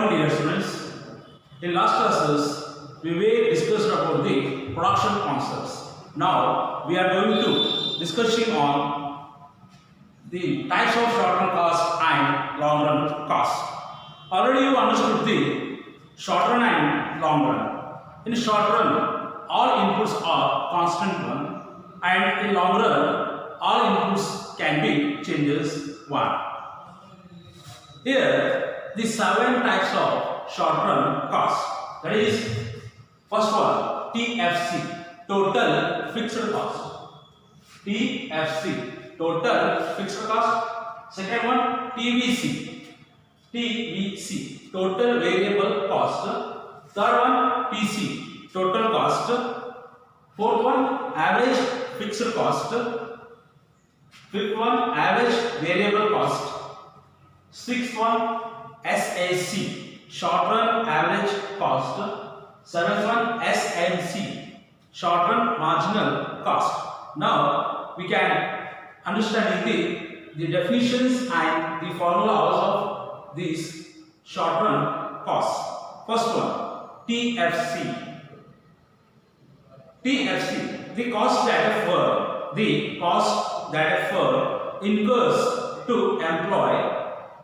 morning, dear students. In last classes, we were discussed about the production concepts. Now, we are going to discussing on the types of short-run cost and long-run cost. Already you understood the short-run and long-run. In short-run, all inputs are constant one, and in long-run, all inputs can be changes one. Here, the 7 types of short-run cost. That is, first one, TFC, total fixed cost. TFC, total fixed cost. Second one, TVC, total variable cost. Third one, TC, total cost. Fourth one, average fixed cost. Fifth one, average variable cost. Sixth one, SAC, short run average cost. Seventh one, SMC, short run marginal cost. Now we can understand the definitions and the formulas of these short run costs. First one, TFC. TFC, the cost that a firm incurs to employ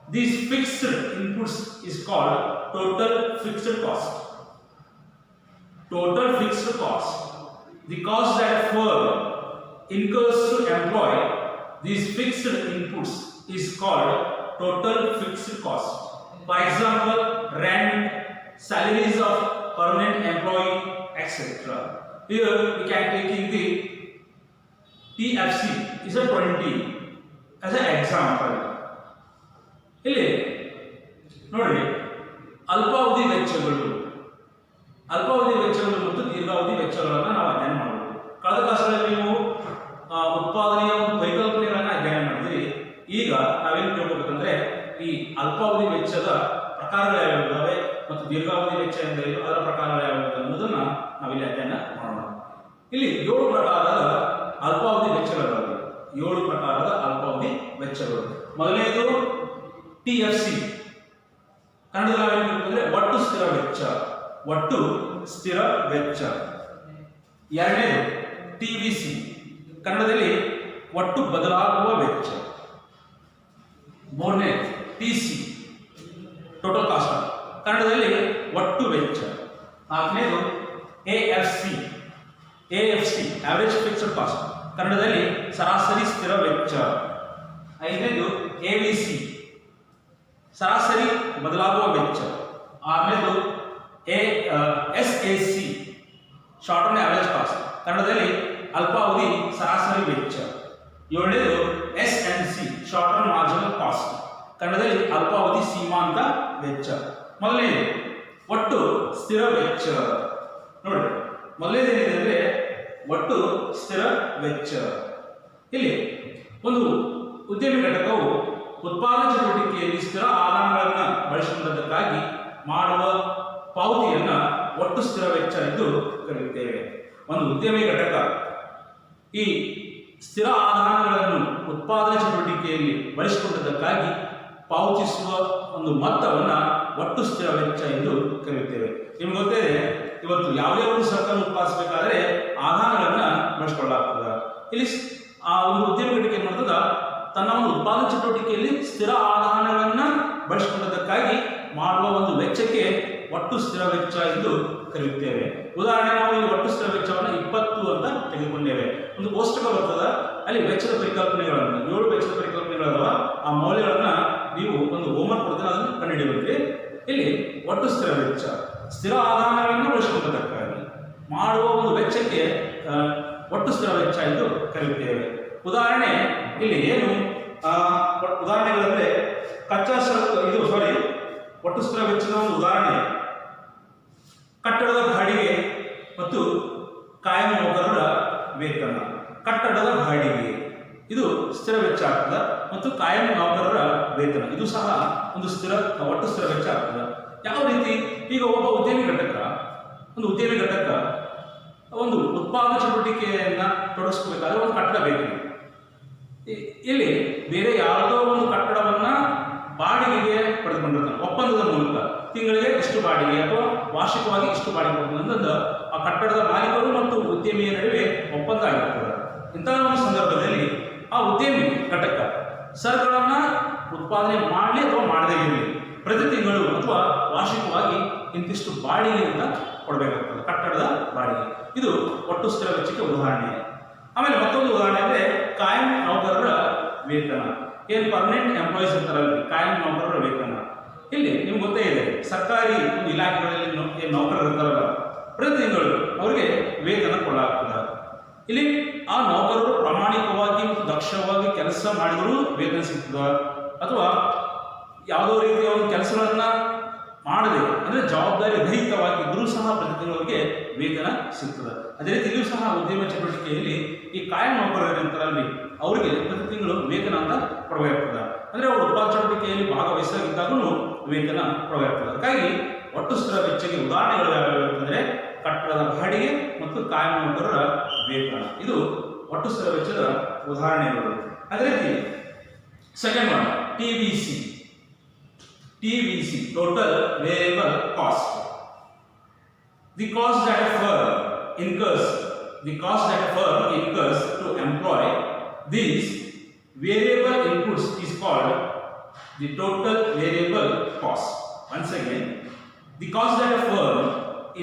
these fixed inputs is called total fixed cost. Total fixed cost. The cost that a firm incurs to employ these fixed inputs is called total fixed cost. For example, rent, salaries of permanent employee, etc. Here we can take in the TFC is a 20 as an example. ಇಲ್ಲಿ ನೋಡಿ, ಅಲ್ಪಾವಧಿ ವೆಚ್ಚಗಳು ಮತ್ತು ದೀರ್ಘಾವಧಿ ವೆಚ್ಚಗಳನ್ನು ನಾವು ಅಧ್ಯಯನ ಮಾಡಬಹುದು. ಕಳೆದ ಕ್ಲಾಸಲ್ಲಿ ನೀವು ಉತ್ಪಾದನೆಯ ಒಂದು ಪರಿಕಲ್ಪನೆಗಳನ್ನು ಅಧ್ಯಯನ ಮಾಡಿದ್ರಿ. ಈಗ ನಾವೇನು ತಿಳ್ಕೊಬೇಕಂದ್ರೆ ಈ ಅಲ್ಪಾವಧಿ ವೆಚ್ಚದ ಪ್ರಕಾರಗಳು ಯಾವ್ಯಾವ ಮತ್ತು ದೀರ್ಘಾವಧಿ ವೆಚ್ಚ ಎಂದರೆ ಅದರ ಪ್ರಕಾರಗಳು ಯಾವ್ಯಾವ ಅನ್ನೋದನ್ನ ನಾವಿಲ್ಲಿ ಅಧ್ಯಯನ ಮಾಡೋಣ. ಇಲ್ಲಿ 7 ಪ್ರಕಾರದ ಅಲ್ಪಾವಧಿ ವೆಚ್ಚಗಳಿವೆ. 7 ಪ್ರಕಾರದ ಅಲ್ಪಾವಧಿ ವೆಚ್ಚಗಳು. ಮೊದಲನೇದು TFC, ಕನ್ನಡದಲ್ಲಿ ಒಟ್ಟು ಸ್ಥಿರ ವೆಚ್ಚ. ಎರಡನೇದು TVC, ಕನ್ನಡದಲ್ಲಿ ಒಟ್ಟು ಬದಲಾಗುವ ವೆಚ್ಚ. ಮೂರನೇ TC, ಟೋಟಲ್ ಕಾಸ್ಟ್, ಕನ್ನಡದಲ್ಲಿ ಒಟ್ಟು ವೆಚ್ಚ. ನಾಲ್ಕನೇದು AFC, ಆವರೇಜ್ ಫಿಕ್ಸ್ಡ್ ಕಾಸ್ಟ್, ಕನ್ನಡದಲ್ಲಿ ಸರಾಸರಿ ಸ್ಥಿರ ವೆಚ್ಚ. ಐದನೇದು AVC, ಸರಾಸರಿ ಬದಲಾಗುವ ವೆಚ್ಚ. ಆರನೇದು SAC, short run average cost, ಕನ್ನಡದಲ್ಲಿ ಅಲ್ಪಾವಧಿ ಸರಾಸರಿ ವೆಚ್ಚ. ಏಳನೇದು SMC, short run marginal cost, ಕನ್ನಡದಲ್ಲಿ ಅಲ್ಪಾವಧಿ ಸೀಮಾಂತ ವೆಚ್ಚ. ಮೊದಲನೇದು ಒಟ್ಟು ಸ್ಥಿರ ವೆಚ್ಚ. ನೋಡಿ, ಮೊದಲನೇದೇನಿದೆ ಅಂದರೆ ಒಟ್ಟು ಸ್ಥಿರ ವೆಚ್ಚ. ಇಲ್ಲಿ ಒಂದು ಉದ್ಯಮಿ ಘಟಕವು ಉತ್ಪಾದನಾ ಚಟುವಟಿಕೆಯಲ್ಲಿ ಸ್ಥಿರ ಆದಾಯಗಳನ್ನು ಬಳಸಿಕೊಂಡದ್ದಕ್ಕಾಗಿ ಮಾಡುವ ಪಾವತಿಯನ್ನು ಒಟ್ಟು ಸ್ಥಿರ ವೆಚ್ಚ ಎಂದು ಕರೆಯುತ್ತೇವೆ. ಒಂದು ಉದ್ಯಮಿ ಘಟಕ ಈ ಸ್ಥಿರ ಆದಾಯಗಳನ್ನು ಉತ್ಪಾದನಾ ಚಟುವಟಿಕೆಯಲ್ಲಿ ಬಳಸಿಕೊಂಡದ್ದಕ್ಕಾಗಿ ಪಾವತಿಸುವ ಒಂದು ಮೊತ್ತವನ್ನು ಒಟ್ಟು ಸ್ಥಿರ ವೆಚ್ಚ ಎಂದು ಕರೆಯುತ್ತೇವೆ. ನಿಮ್ಗೆ ಗೊತ್ತಿದೆ, ಇವತ್ತು ಯಾವುದೇ ಒಂದು ಸರಕನ್ನು ಉತ್ಪಾದಿಸಬೇಕಾದ್ರೆ ಆದಾಯಗಳನ್ನು ಬಳಸಿಕೊಳ್ಳಲಾಗ್ತದೆ. ಇಲ್ಲಿ ಆ ಒಂದು ಉದ್ಯಮಿ ಘಟಕ ಏನು ಮಾಡ್ತದ, ತನ್ನ ಒಂದು ಉತ್ಪಾದನಾ ಚಟುವಟಿಕೆಯಲ್ಲಿ ಸ್ಥಿರ ಆದಾಯಗಳನ್ನು ಬಳಸಿಕೊಂಡದಕ್ಕಾಗಿ ಮಾಡುವ ಒಂದು ವೆಚ್ಚಕ್ಕೆ ಒಟ್ಟು ಸ್ಥಿರ ವೆಚ್ಚ ಎಂದು ಕರೆಯುತ್ತೇವೆ. ಉದಾಹರಣೆ, ನಾವು ಈ ಒಟ್ಟು ಸ್ಥಿರ ವೆಚ್ಚವನ್ನು 20 ಅಂತ ತೆಗೆದುಕೊಂಡೇವೆ. ಒಂದು ಕೋಷ್ಟಕ ಬರ್ತದ, ಅಲ್ಲಿ ವೆಚ್ಚದ ಪರಿಕಲ್ಪನೆಗಳನ್ನು 7 ವೆಚ್ಚದ ಪರಿಕಲ್ಪನೆಗಳವ. ಆ ಮೌಲ್ಯಗಳನ್ನು ನೀವು ಒಂದು ಹೋಮ್ವರ್ಕ್ ಕೊಡ್ತಾರೆ, ಅದನ್ನು ಕಂಡುಹಿಡಿಯಬೇಕು. ಇಲ್ಲಿ ಒಟ್ಟು ಸ್ಥಿರ ವೆಚ್ಚ, ಸ್ಥಿರ ಆದಾಯಗಳನ್ನು ಬಳಸಿಕೊಂಡದಕ್ಕಾಗಿ ಮಾಡುವ ಒಂದು ವೆಚ್ಚಕ್ಕೆ ಒಟ್ಟು ಸ್ಥಿರ ವೆಚ್ಚ ಎಂದು ಕರೆಯುತ್ತೇವೆ. ಉದಾಹರಣೆ ಇಲ್ಲಿ ಏನು ಉದಾಹರಣೆಗಳಂದ್ರೆ ಕಚ್ಚಾ ಸರಕು, ಒಟ್ಟು ಸ್ಥಿರ ವೆಚ್ಚದ ಒಂದು ಉದಾಹರಣೆ ಕಟ್ಟಡದ ಬಾಡಿಗೆ ಮತ್ತು ಕಾಯಂ ನೌಕರರ ವೇತನ. ಕಟ್ಟಡದ ಬಾಡಿಗೆ ಇದು ಸ್ಥಿರ ವೆಚ್ಚ ಆಗ್ತದೆ, ಮತ್ತು ಕಾಯಂ ನೌಕರರ ವೇತನ ಇದು ಸಹ ಒಂದು ಒಟ್ಟು ಸ್ಥಿರ ವೆಚ್ಚ ಆಗ್ತದೆ. ಯಾವ ರೀತಿ? ಈಗ ಒಬ್ಬ ಉದ್ಯಮಿ ಘಟಕ ಒಂದು ಉತ್ಪಾದನಾ ಚಟುವಟಿಕೆಯನ್ನು ತೊಡಗಿಸ್ಕೋಬೇಕಾದ್ರೆ ಒಂದು ಕಟ್ಟಡ ಬೇಕು. ಇಲ್ಲಿ ಬೇರೆ ಯಾವುದೋ ಒಂದು ಕಟ್ಟಡವನ್ನು ಬಾಡಿಗೆಗೆ ಪಡೆದುಕೊಂಡಿರ್ತಾನೆ ಒಪ್ಪಂದದ ಮೂಲಕ. ತಿಂಗಳಿಗೆ ಇಷ್ಟು ಬಾಡಿಗೆ ಅಥವಾ ವಾರ್ಷಿಕವಾಗಿ ಇಷ್ಟು ಬಾಡಿಗೆ ಕೊಡುವುದು ಆ ಕಟ್ಟಡದ ಮಾಲೀಕರು ಮತ್ತು ಉದ್ಯಮಿಯ ನಡುವೆ ಒಪ್ಪಂದ ಆಗಿರ್ತದೆ. ಇಂತಹ ಒಂದು ಸಂದರ್ಭದಲ್ಲಿ ಆ ಉದ್ಯಮಿ ಘಟಕ ಸರಕುಗಳನ್ನು ಉತ್ಪಾದನೆ ಮಾಡಲಿ ಅಥವಾ ಮಾಡದೇ ಇರಲಿ ಪ್ರತಿ ತಿಂಗಳು ಅಥವಾ ವಾರ್ಷಿಕವಾಗಿ ಇಂತಿಷ್ಟು ಬಾಡಿಗೆಯಿಂದ ಕೊಡಬೇಕಾಗ್ತದೆ, ಕಟ್ಟಡದ ಬಾಡಿಗೆ. ಇದು ಒಟ್ಟು ಸ್ಥಿರ ವೆಚ್ಚಕ್ಕೆ ಉದಾಹರಣೆ. ಆಮೇಲೆ ಮತ್ತೊಂದು ಉದಾಹರಣೆ ಅಂದರೆ ಕಾಯಂ ನೌಕರರ ವೇತನ. ಏನು ಪರ್ಮನೆಂಟ್ ಎಂಪ್ಲಾಯೀಸ್ ಅಂತಾರಲ್ಲ, ಕಾಯಂ ನೌಕರರ ವೇತನ. ಇಲ್ಲಿ ನಿಮ್ಗೆ ಗೊತ್ತೇ ಇದೆ, ಸರ್ಕಾರಿ ಒಂದು ಇಲಾಖೆಗಳಲ್ಲಿ ಏನು ನೌಕರರು ಇರ್ತಾರಲ್ಲ, ಪ್ರತಿ ತಿಂಗಳು ಅವರಿಗೆ ವೇತನ ಕೊಡಲಾಗ್ತದೆ. ಇಲ್ಲಿ ಆ ನೌಕರರು ಪ್ರಾಮಾಣಿಕವಾಗಿ ಮತ್ತು ದಕ್ಷವಾಗಿ ಕೆಲಸ ಮಾಡಿದರೂ ವೇತನ ಸಿಗ್ತದೆ, ಅಥವಾ ಯಾವುದೋ ರೀತಿಯ ಒಂದು ಕೆಲಸಗಳನ್ನ ಮಾಡದೆ ಅಂದರೆ ಜವಾಬ್ದಾರಿ ರಹಿತವಾಗಿದ್ದರೂ ಸಹ ಪ್ರತಿ ತಿಂಗಳಿಗೆ ವೇತನ ಸಿಗ್ತದೆ. ಅದೇ ರೀತಿ ಇಲ್ಲೂ ಸಹ ಉದ್ಯಮ ಚಟುವಟಿಕೆಯಲ್ಲಿ ಈ ಕಾಯಂ ನೌಕರರಂತರಲ್ಲಿ ಅವರಿಗೆ ಪ್ರತಿ ತಿಂಗಳು ವೇತನ ಅಂತ ಕೊಡಬೇಕಾಗ್ತದೆ. ಅಂದರೆ ಅವರು ಉತ್ಪಾದನಾ ಚಟುವಟಿಕೆಯಲ್ಲಿ ಭಾಗವಹಿಸಿದ್ದಾಗೂ ವೇತನ ಕೊಡಬೇಕಾಗ್ತದೆ. ಹಾಗಾಗಿ ಒಟ್ಟು ಸ್ಥಿರ ವೆಚ್ಚಕ್ಕೆ ಉದಾಹರಣೆಗಳು ಯಾವ್ಯಾವ ಅಂತಂದರೆ ಕಟ್ಟಡದ ಬಾಡಿಗೆ ಮತ್ತು ಕಾಯಂ ನೌಕರರ ವೇತನ. ಇದು ಒಟ್ಟು ಸ್ಥಿರ ವೆಚ್ಚದ ಉದಾಹರಣೆಗಳು. ಅದೇ ರೀತಿ second one TVC, total variable cost. The cost that a firm incurs to employ these variable inputs is called the total variable cost. Once again, the cost that a firm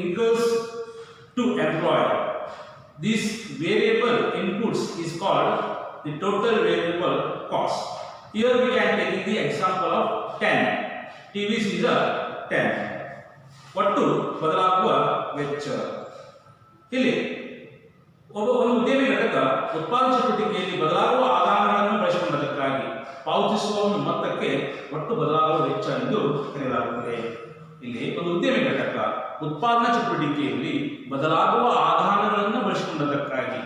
incurs to employ these variable inputs is called the total variable cost. Here we can take the example of 10. TVC is a 10. ಒಟ್ಟು ಬದಲಾಗುವ ವೆಚ್ಚ. ಇಲ್ಲಿ ಒಂದು ಉದ್ಯಮಿ ಘಟಕ ಉತ್ಪಾದನಾ ಚಟುವಟಿಕೆಯಲ್ಲಿ ಬದಲಾಗುವ ಆದಾಯಗಳನ್ನು ಬಳಸಿಕೊಂಡದಕ್ಕಾಗಿ ಪಾವತಿಸುವ ಒಂದು ಮೊತ್ತಕ್ಕೆ ಒಟ್ಟು ಬದಲಾಗುವ ವೆಚ್ಚ ಎಂದು ಕರೆಯಲಾಗುತ್ತದೆ. ಇಲ್ಲಿ ಒಂದು ಉದ್ಯಮಿ ಘಟಕ ಉತ್ಪಾದನಾ ಚಟುವಟಿಕೆಯಲ್ಲಿ ಬದಲಾಗುವ ಆದಾಯಗಳನ್ನು ಬಳಸಿಕೊಂಡದಕ್ಕಾಗಿ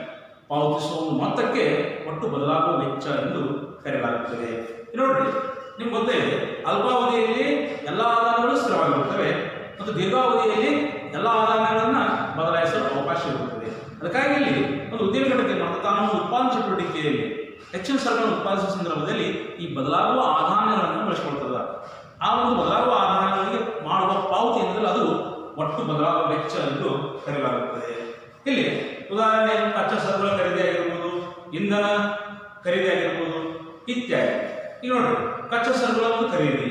ಪಾವತಿಸುವ ಒಂದು ಮೊತ್ತಕ್ಕೆ ಒಟ್ಟು ಬದಲಾಗುವ ವೆಚ್ಚ ಎಂದು ಕರೆಯಲಾಗುತ್ತದೆ. ನೋಡ್ರಿ, ನಿಮ್ಗೆ ಗೊತ್ತೇ ಇದೆ, ಅಲ್ಪಾವಧಿಯಲ್ಲಿ ಎಲ್ಲ ಆದಾಯಗಳು ಸ್ಥಿರವಾಗಿರುತ್ತವೆ ಮತ್ತು ದೀರ್ಘಾವಧಿಯಲ್ಲಿ ಎಲ್ಲ ಆದಾಯಗಳನ್ನು ಬದಲಾಯಿಸಲು ಅವಕಾಶ ಇರುತ್ತದೆ. ಅದಕ್ಕಾಗಿ ಇಲ್ಲಿ ಒಂದು ಉದ್ಯಮ ಘಟಕ ತಾನು ಉತ್ಪಾದನಾ ಚಟುವಟಿಕೆಯಲ್ಲಿ ಹೆಚ್ಚಿನ ಸರಕನ್ನು ಉತ್ಪಾದಿಸುವ ಸಂದರ್ಭದಲ್ಲಿ ಈ ಬದಲಾಗುವ ಆದಾಯಗಳನ್ನು ಬಳಸಿಕೊಳ್ತದೆ. ಆ ಒಂದು ಬದಲಾಗುವ ಆದಾಯಗಳಿಗೆ ಮಾಡುವ ಪಾವತಿ ಎಂದರೆ ಅದು ಒಟ್ಟು ಬದಲಾಗುವ ವೆಚ್ಚ ಎಂದು ಕರೆಯಲಾಗುತ್ತದೆ. ಇಲ್ಲಿ ಉದಾಹರಣೆ ಕಚ್ಚಾ ಸರಕುಗಳ ಖರೀದಿ ಆಗಿರ್ಬೋದು, ಇಂಧನ ಖರೀದಿ ಆಗಿರ್ಬೋದು ಇತ್ಯಾದಿ. ಈಗ ನೋಡ್ರಿ, ಕಚ್ಚಾ ಸರಕುಗಳ ಒಂದು ಖರೀದಿ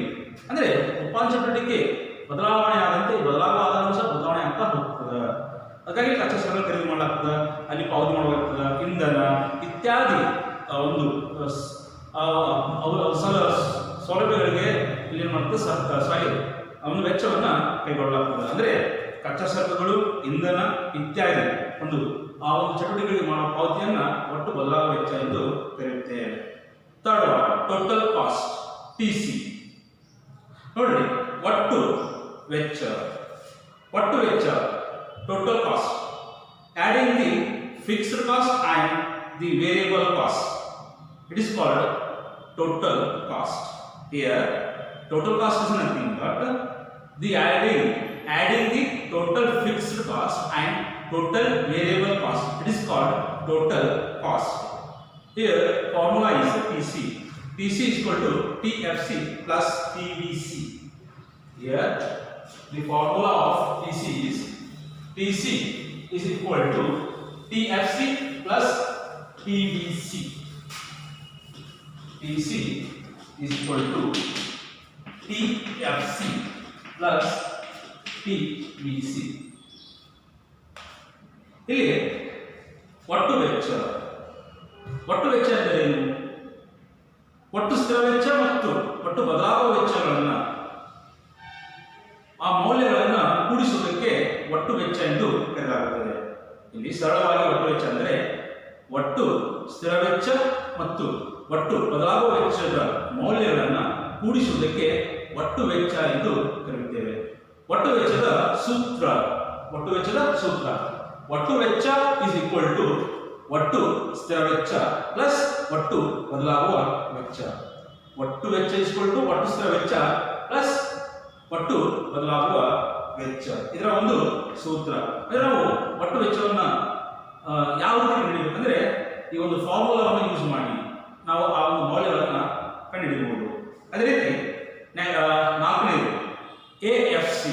ಅಂದರೆ ಉತ್ಪಾದನಾ ಚಟುವಟಿಕೆ ಬದಲಾವಣೆ ಆದಂತೆ ಬದಲಾಗುವ ಆದಾಯ ಸಹ ಬದಲಾವಣೆ ಆಗ್ತಾ ಹೋಗ್ತದೆ. ಹಾಗಾಗಿ ಕಚ್ಚಾ ಸರಕುಗಳ ಖರೀದಿ ಮಾಡಲಾಗ್ತದೆ, ಅಲ್ಲಿ ಪಾವತಿ ಮಾಡಲಾಗ್ತದೆ, ಇಂಧನ ಇತ್ಯಾದಿ ಒಂದು ಸೌಲಭ್ಯಗಳಿಗೆ ಇಲ್ಲಿ ಏನು ಮಾಡ್ತದೆ ಒಂದು ವೆಚ್ಚವನ್ನು ಕೈಗೊಳ್ಳಲಾಗ್ತದೆ. ಅಂದರೆ ಕಚ್ಚಾ ಸರಕುಗಳು, ಇಂಧನ ಇತ್ಯಾದಿ ಒಂದು ಆ ಒಂದು ಚಟುವಟಿಕೆಗಳಿಗೆ ಮಾಡುವ ಪಾವತಿಯನ್ನು ಒಟ್ಟು ಬದಲಾಗುವ ವೆಚ್ಚ ಎಂದು ಕರೆಯುತ್ತೇವೆ. Third one total cost, TC. ನೋಡ್ರಿ, ಒಟ್ಟು ವೆಚ್ಚ total cost adding the fixed cost and the variable cost, it is called total cost. Here total cost is nothing but the adding the total fixed cost and total variable cost, it is called total cost. Here formula is TC is equal to TFC plus TVC. Here the formula of TC is equal to TFC plus TVC. TC is equal to TFC plus TVC. ಇಲ್ಲಿ ಒಟ್ಟು ವೆಚ್ಚ ಎಂದರೇನು? ಒಟ್ಟು ಸ್ಥಿರ ವೆಚ್ಚ ಮತ್ತು ಒಟ್ಟು ಬದಲಾಗುವ ವೆಚ್ಚಗಳನ್ನು ಆ ಮೌಲ್ಯಗಳನ್ನು ಕೂಡಿಸುವುದಕ್ಕೆ ಒಟ್ಟು ವೆಚ್ಚ ಎಂದು ಕರೆಯಲಾಗುತ್ತದೆ. ಇಲ್ಲಿ ಸರಳವಾಗಿ ಒಟ್ಟು ವೆಚ್ಚ ಅಂದರೆ ಒಟ್ಟು ಸ್ಥಿರ ವೆಚ್ಚ ಮತ್ತು ಒಟ್ಟು ಬದಲಾಗುವ ವೆಚ್ಚದ ಮೌಲ್ಯಗಳನ್ನು ಕೂಡಿಸುವುದಕ್ಕೆ ಒಟ್ಟು ವೆಚ್ಚ ಎಂದು ಕರೆಯುತ್ತೇವೆ. ಒಟ್ಟು ವೆಚ್ಚದ ಸೂತ್ರ ಒಟ್ಟು ವೆಚ್ಚ ಇಸ್ ಈಕ್ವಲ್ ಟು ಒಟ್ಟು ಸ್ಥಿರ ವೆಚ್ಚ ಪ್ಲಸ್ ಒಟ್ಟು ಬದಲಾಗುವ ವೆಚ್ಚ. ಒಟ್ಟು ವೆಚ್ಚ ಇಸ್ ಈಕ್ವಲ್ ಟು ಒಟ್ಟು ಸ್ಥಿರ ವೆಚ್ಚ ಪ್ಲಸ್ ಒಟ್ಟು ಬದಲಾಗುವ ವೆಚ್ಚ. ಇದರ ಒಂದು ಸೂತ್ರ. ಅಂದರೆ ನಾವು ಒಟ್ಟು ವೆಚ್ಚವನ್ನು ಯಾವ ರೀತಿ ಕಂಡುಹಿಡಿಯಬೇಕಂದ್ರೆ ಈ ಒಂದು ಫಾರ್ಮುಲಾವನ್ನು ಯೂಸ್ ಮಾಡಿ ನಾವು ಆ ಒಂದು ಮೌಲ್ಯಗಳನ್ನು ಕಂಡುಹಿಡಿಯಬಹುದು. ಅದೇ ರೀತಿ ನಾಲ್ಕನೇದು AFC,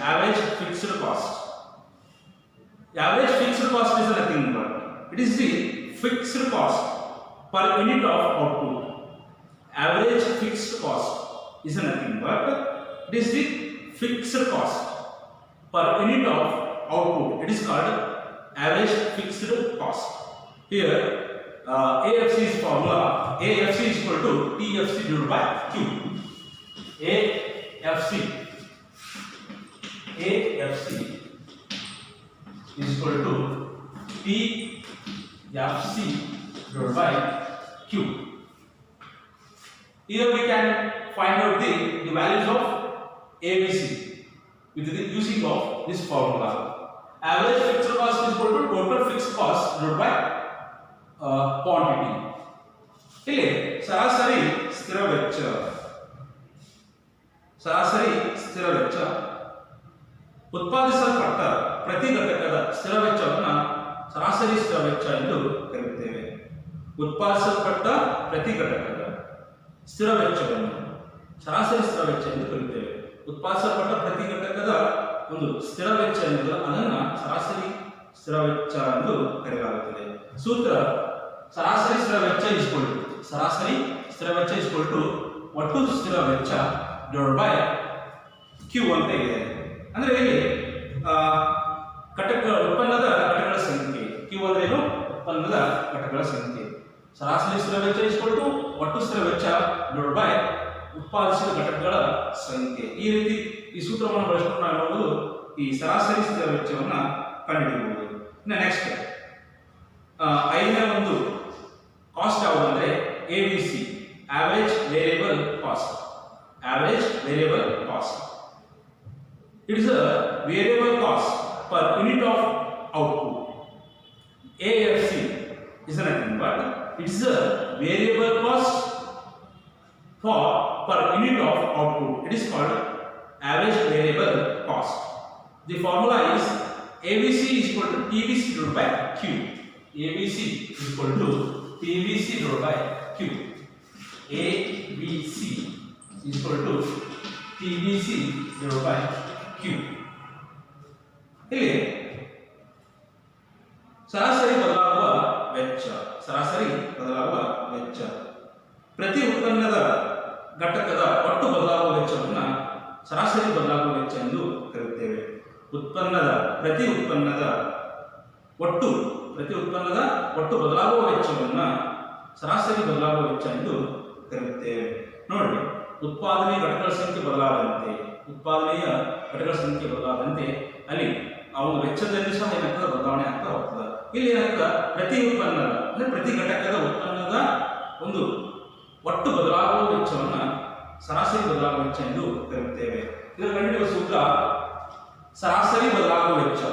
average fixed cost. Average fixed cost is nothing but it is the fixed cost per unit of output. Average fixed cost is nothing but it is the fixed cost per unit of output. It is called average fixed cost. Here AFC is formula. AFC is equal to TFC divided by Q. AFC is equal to TFC divided by Q. Here we can find out the values of ABC with the using of this formula. Average fixed cost is equal to total fixed cost divided by quantity. ಇಲ್ಲಿ ಸರಾಸರಿ ಸ್ಥಿರ ವೆಚ್ಚ ಉತ್ಪಾದಿಸಲ್ಪಟ್ಟ ಪ್ರತಿ ಘಟಕದ ಸ್ಥಿರ ವೆಚ್ಚವನ್ನು ಸರಾಸರಿ ಸ್ಥಿರ ವೆಚ್ಚ ಎಂದು ಕರೆಯುತ್ತೇವೆ. ಉತ್ಪಾದಿಸಲ್ಪಟ್ಟ ಪ್ರತಿ ಘಟಕದ ಸ್ಥಿರ ವೆಚ್ಚವನ್ನು ಸರಾಸರಿ ಸ್ಥಿರ ವೆಚ್ಚ ಎಂದು ಕರೆಯುತ್ತೇವೆ. ಉತ್ಪಾದಿಸಲ್ಪಟ್ಟ ಪ್ರತಿ ಘಟಕದ ಒಂದು ಸ್ಥಿರ ವೆಚ್ಚ ಎನ್ನುವುದು ಅದನ್ನು ಸರಾಸರಿ ಸ್ಥಿರ ವೆಚ್ಚ ಎಂದು ಕರೆಯಲಾಗುತ್ತದೆ. ಸೂತ್ರ ಸರಾಸರಿ ಸ್ಥಿರ ವೆಚ್ಚ ಇಸ್ಕೊಲ್ ಟು ಒಟ್ಟು ಸ್ಥಿರ ವೆಚ್ಚ ಡಿವೈಡ್ ಬೈ ಕ್ಯೂ ಅಂತ ಇದೆ. ಅಂದ್ರೆ ಇಲ್ಲಿ ಉತ್ಪನ್ನದ ಘಟಕಗಳ ಸಂಖ್ಯೆ, ಕ್ಯೂ ಅಂದ್ರೆ ಏನು? ಉತ್ಪನ್ನದ ಘಟಕಗಳ ಸಂಖ್ಯೆ. ಸರಾಸರಿ ಸ್ಥಿರ ವೆಚ್ಚ ಇಸ್ಕೊಲ್ ಟು ಒಟ್ಟು ಸ್ಥಿರ ವೆಚ್ಚ ಡಿವೈಡ್ ಬೈ ಉತ್ಪಾದಿಸಿದ ಘಟಕಗಳ ಸಂಖ್ಯೆ. ಈ ರೀತಿ ಈ ಸೂತ್ರವನ್ನು ಬಳಸಿಕೊಂಡು ನಾವು ನೋಡುವುದು ಈ ಸರಾಸರಿ ಸ್ಥಿರ ವೆಚ್ಚವನ್ನು ಕಂಡುಹಿಡಿಯಬಹುದು. ಇನ್ನು ನೆಕ್ಸ್ಟ್ ಐದನೇ ಒಂದು ಕಾಸ್ಟ್ ಯಾವುದು ಅಂದ್ರೆ ABC, average variable cost. It is a variable cost per unit of output. AFC is nothing but it is a variable cost per unit of output. It is called average variable cost. The formula is ABC is equal to TVC divided by Q. ABC is equal to TVC divided by Q. ABC is equal to TVC divided by Q. ಇಲ್ಲಿ ಸರಾಸರಿ ಬದಲಾಗುವ ವೆಚ್ಚ ಪ್ರತಿ ಉತ್ಪನ್ನದ ಘಟಕದ ಒಟ್ಟು ಬದಲಾಗುವ ವೆಚ್ಚವನ್ನು ಸರಾಸರಿ ಬದಲಾಗುವ ವೆಚ್ಚ ಎಂದು ಕರೆಯುತ್ತೇವೆ. ಪ್ರತಿ ಉತ್ಪನ್ನದ ಒಟ್ಟು ಬದಲಾಗುವ ವೆಚ್ಚವನ್ನು ಸರಾಸರಿ ಬದಲಾಗುವ ವೆಚ್ಚ ಎಂದು ಕರೆಯುತ್ತೇವೆ. ನೋಡಿ, ಉತ್ಪಾದನೆಯ ಘಟಕಗಳ ಸಂಖ್ಯೆ ಬದಲಾದಂತೆ ಅಲ್ಲಿ ಆ ಒಂದು ವೆಚ್ಚದಲ್ಲಿ ಸಹ ಏನಾಗ್ತದೆ, ಬದಲಾವಣೆ ಆಗ್ತಾ ಹೋಗ್ತದೆ. ಇಲ್ಲಿ ಏನಾಗ್ತದೆ, ಪ್ರತಿ ಉತ್ಪನ್ನದ ಅಂದ್ರೆ ಪ್ರತಿ ಘಟಕದ ಉತ್ಪನ್ನದ ಒಂದು ಒಟ್ಟು ಬದಲಾಗುವ ವೆಚ್ಚವನ್ನು ಸರಾಸರಿ ಬದಲಾಗುವ ವೆಚ್ಚ ಎಂದು ಕರೆಯುತ್ತೇವೆ. ಇದರ ಕಂಡುಹಿಡಿಯುವ ಸೂತ್ರ ಸರಾಸರಿ ಬದಲಾಗುವ ವೆಚ್ಚ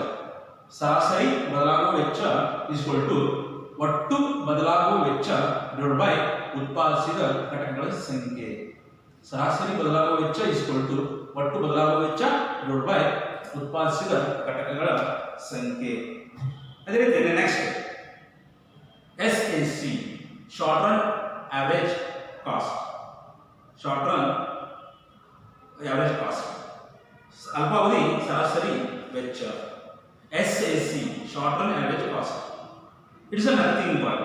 ಈಕ್ವಲ್ ಟು ಒಟ್ಟು ಬದಲಾಗುವ ವೆಚ್ಚ ಡಿವೈಡ್ ಬೈ ಉತ್ಪಾದಿಸಿದ ಘಟಕಗಳ ಸಂಖ್ಯೆ. ಸರಾಸರಿ ಬದಲಾಗುವ ವೆಚ್ಚ ಈಕ್ವಲ್ ಟು ಒಟ್ಟು ಬದಲಾಗುವ ವೆಚ್ಚ ಡಿವೈಡ್ ಬೈ ಉತ್ಪಾದಿಸಿದ ಘಟಕಗಳ ಸಂಖ್ಯೆ. ಅದೇ ರೀತಿ next SAC, short run average cost. ಅಲ್ಪಾವಧಿ ಸರಾಸರಿ ವೆಚ್ಚ. SAC, short run average cost. It is nothing but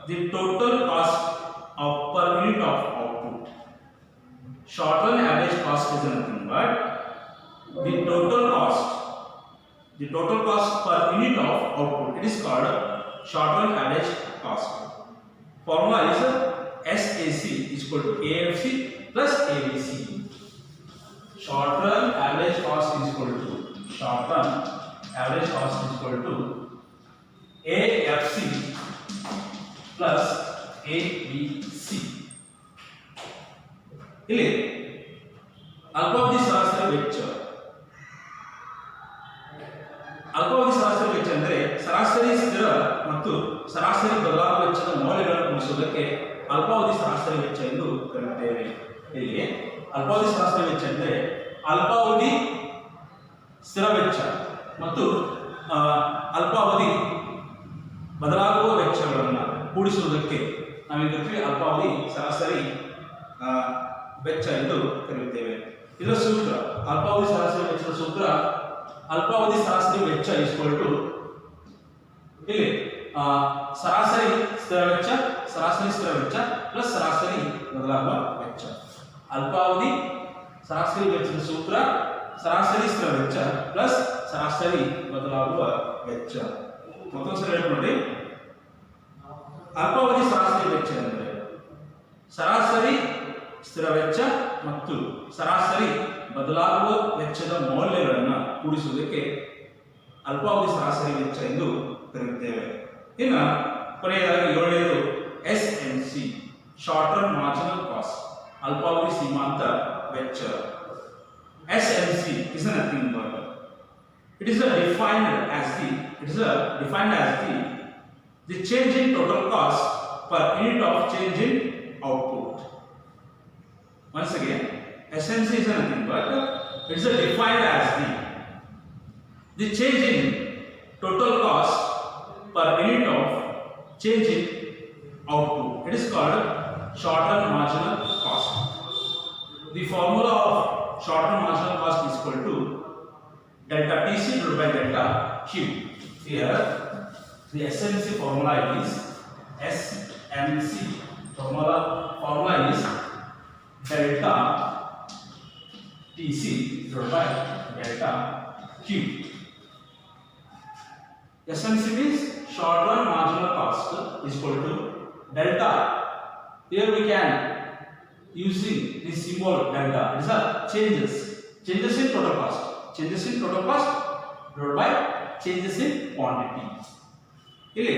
the total cost per unit of output. Short run average cost is nothing but the total cost per unit of output. It is called short run average cost. Formula is SAC is equal to AFC plus ABC. Short run average cost is equal to AFC plus ABC. ಇಲ್ಲಿ ಅಲ್ಪಾವಧಿ ಸರಾಸರಿ ವೆಚ್ಚ ಅಂದರೆ ಸರಾಸರಿ ಸ್ಥಿರ ಮತ್ತು ಸರಾಸರಿ ಬದಲಾಗುವ ವೆಚ್ಚದ ಮೌಲ್ಯಗಳನ್ನು ಗುಣಿಸುವುದಕ್ಕೆ ಅಲ್ಪಾವಧಿ ಸರಾಸರಿ ವೆಚ್ಚ ಎಂದು ಕರೆಯುತ್ತೇವೆ. ಇಲ್ಲಿ ಅಲ್ಪಾವಧಿ ಸರಾಸರಿ ವೆಚ್ಚ ಅಂದರೆ ಅಲ್ಪಾವಧಿ ಸ್ಥಿರ ವೆಚ್ಚ ಮತ್ತು ಅಲ್ಪಾವಧಿ ಬದಲಾಗುವ ವೆಚ್ಚಗಳನ್ನು ಕೂಡಿಸುವುದಕ್ಕೆ ನಾವೀಗ ಅಲ್ಪಾವಧಿ ಸರಾಸರಿ ವೆಚ್ಚ ಎಂದು ಕರೆಯುತ್ತೇವೆ. ಇದರ ಸೂತ್ರ ಅಲ್ಪಾವಧಿ ಸರಾಸರಿ ವೆಚ್ಚದ ಸೂತ್ರ ಅಲ್ಪಾವಧಿ ಸರಾಸರಿ ವೆಚ್ಚ ಈಕ್ವಲ್ ಟು ಇಲ್ಲಿ ಸರಾಸರಿ ಸ್ಥಿರ ವೆಚ್ಚ ಪ್ಲಸ್ ಸರಾಸರಿ ಬದಲಾಗುವ ವೆಚ್ಚ. ಅಲ್ಪಾವಧಿ ಸರಾಸರಿ ವೆಚ್ಚದ ಸೂತ್ರ ಸರಾಸರಿ ಸ್ಥಿರ ವೆಚ್ಚ ಪ್ಲಸ್ ಸರಾಸರಿ ಬದಲಾಗುವ ವೆಚ್ಚ. ಮತ್ತೊಂದ್ಸರಿ ಹೇಳ್ಕೊಂಡ್ರಿ, ಅಲ್ಪಾವಧಿ ಸರಾಸರಿ ವೆಚ್ಚ ಎಂದರೆ ಸರಾಸರಿ ಸ್ಥಿರ ವೆಚ್ಚ ಮತ್ತು ಸರಾಸರಿ ಬದಲಾಗುವ ವೆಚ್ಚದ ಮೌಲ್ಯಗಳನ್ನು ಕೂಡಿಸುವುದಕ್ಕೆ ಅಲ್ಪಾವಧಿ ಸರಾಸರಿ ವೆಚ್ಚ ಎಂದು ಕರೆಯುತ್ತೇವೆ. ಇನ್ನು ಕೊನೆಯದಾಗಿ ಏಳನೇದು SMC, short term marginal cost, ಅಲ್ಪಾವಧಿ ಸೀಮಾಂತ ವೆಚ್ಚ. SMC is nothing but it is defined as the change in total cost per unit of change in output. Once again, SMC is nothing but it is defined as the change in total cost per unit of change in output. It is called short-term marginal cost. The formula of short-term marginal cost is equal to delta TC divided by delta Q. Here, the SMC formula is formula is delta TC divided by delta Q. SMC means short-term marginal cost is equal to delta. Here we can using this symbol delta. It is a changes in total cost divided by changes in quantity. ಇಲ್ಲಿ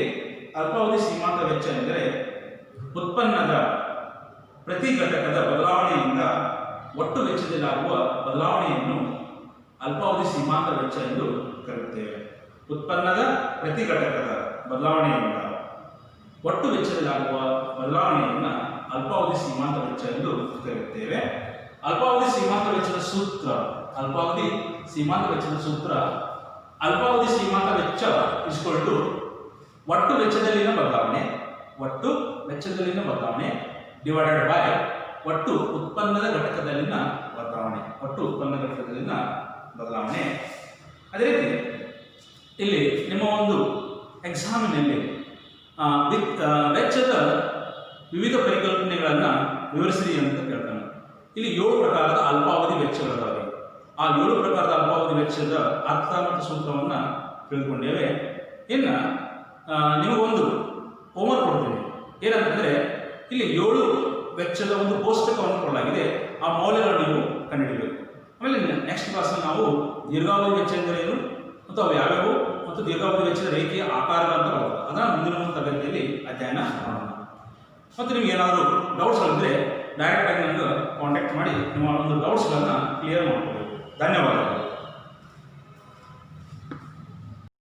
ಅಲ್ಪಾವಧಿ ಸೀಮಾಂತ ವೆಚ್ಚ ಎಂದರೆ ಉತ್ಪನ್ನದ ಪ್ರತಿ ಘಟಕದ ಬದಲಾವಣೆಯಿಂದ ಒಟ್ಟು ವೆಚ್ಚದಲ್ಲಾಗುವ ಬದಲಾವಣೆಯನ್ನು ಅಲ್ಪಾವಧಿ ಸೀಮಾಂತ ವೆಚ್ಚ ಎಂದು ಕರೆಯುತ್ತೇವೆ. ಉತ್ಪನ್ನದ ಪ್ರತಿ ಘಟಕದ ಬದಲಾವಣೆಯಿಂದ ಒಟ್ಟು ವೆಚ್ಚದಲ್ಲಾಗುವ ಬದಲಾವಣೆಯನ್ನು ಅಲ್ಪಾವಧಿ ಸೀಮಾಂತ ವೆಚ್ಚ ಎಂದು ಕರೆಯುತ್ತೇವೆ. ಅಲ್ಪಾವಧಿ ಸೀಮಾಂತ ವೆಚ್ಚದ ಸೂತ್ರ ಅಲ್ಪಾವಧಿ ಸೀಮಾಂತ ವೆಚ್ಚ ಇಸ್ಕೊಲ್ ಟು ಒಟ್ಟು ವೆಚ್ಚದಲ್ಲಿನ ಬದಲಾವಣೆ ಡಿವೈಡೆಡ್ ಬೈ ಒಟ್ಟು ಉತ್ಪನ್ನದ ಘಟಕದಲ್ಲಿನ ಬದಲಾವಣೆ. ಅದೇ ರೀತಿ ಇಲ್ಲಿ ನಿಮ್ಮ ಒಂದು ಎಕ್ಸಾಮಿನಲ್ಲಿ ವೆಚ್ಚದ ವಿವಿಧ ಪರಿಕಲ್ಪನೆಗಳನ್ನು ವಿವರಿಸಿರಿ ಅಂತ ಕೇಳ್ತಾನೆ. ಇಲ್ಲಿ 7 ಪ್ರಕಾರದ ಅಲ್ಪಾವಧಿ ವೆಚ್ಚಗಳಿವೆ. ಆ 7 ಪ್ರಕಾರದ ಅಲ್ಪಾವಧಿ ವೆಚ್ಚದ ಅರ್ಥ ಮತ್ತು ಸೂತ್ರವನ್ನು ತಿಳ್ಕೊಂಡೇವೆ. ಇನ್ನು ನಿಮಗೊಂದು ಹೋಮ್ವರ್ಕ್ ಕೊಡ್ತೀನಿ. ಏನಂತಂದರೆ ಇಲ್ಲಿ 7 ವೆಚ್ಚದ ಒಂದು ಕೋಷ್ಟಕವನ್ನು ಕೊಡಲಾಗಿದೆ. ಆ ಮೌಲ್ಯಗಳನ್ನು ನೀವು ಕಂಡುಹಿಡಿಯಬೇಕು. ಆಮೇಲೆ ನೆಕ್ಸ್ಟ್ ಕ್ಲಾಸ್ನಲ್ಲಿ ನಾವು ದೀರ್ಘಾವಧಿ ವೆಚ್ಚ ಎಂದರೇನು ಮತ್ತು ಅವು ಯಾವ್ಯಾವು ಮತ್ತು ದೀರ್ಘಾವಧಿ ವೆಚ್ಚದ ರೇಖೆಯ ಆಕಾರಗಳು ಅಂತ ಬರ್ತದೆ. ಅದನ್ನು ಮುಂದಿನ ತರಗತಿಯಲ್ಲಿ ಅಧ್ಯಯನ ಮಾಡೋಣ. ಮತ್ತು ನಿಮ್ಗೆ ಏನಾದರೂ ಡೌಟ್ಸ್ಗಳಿದ್ದರೆ ಡೈರೆಕ್ಟಾಗಿ ನನಗೆ ಕಾಂಟ್ಯಾಕ್ಟ್ ಮಾಡಿ ನಿಮ್ಮ ಒಂದು ಡೌಟ್ಸ್ಗಳನ್ನು ಕ್ಲಿಯರ್ ಮಾಡ್ಕೋಬೇಕು. ಧನ್ಯವಾದಗಳು.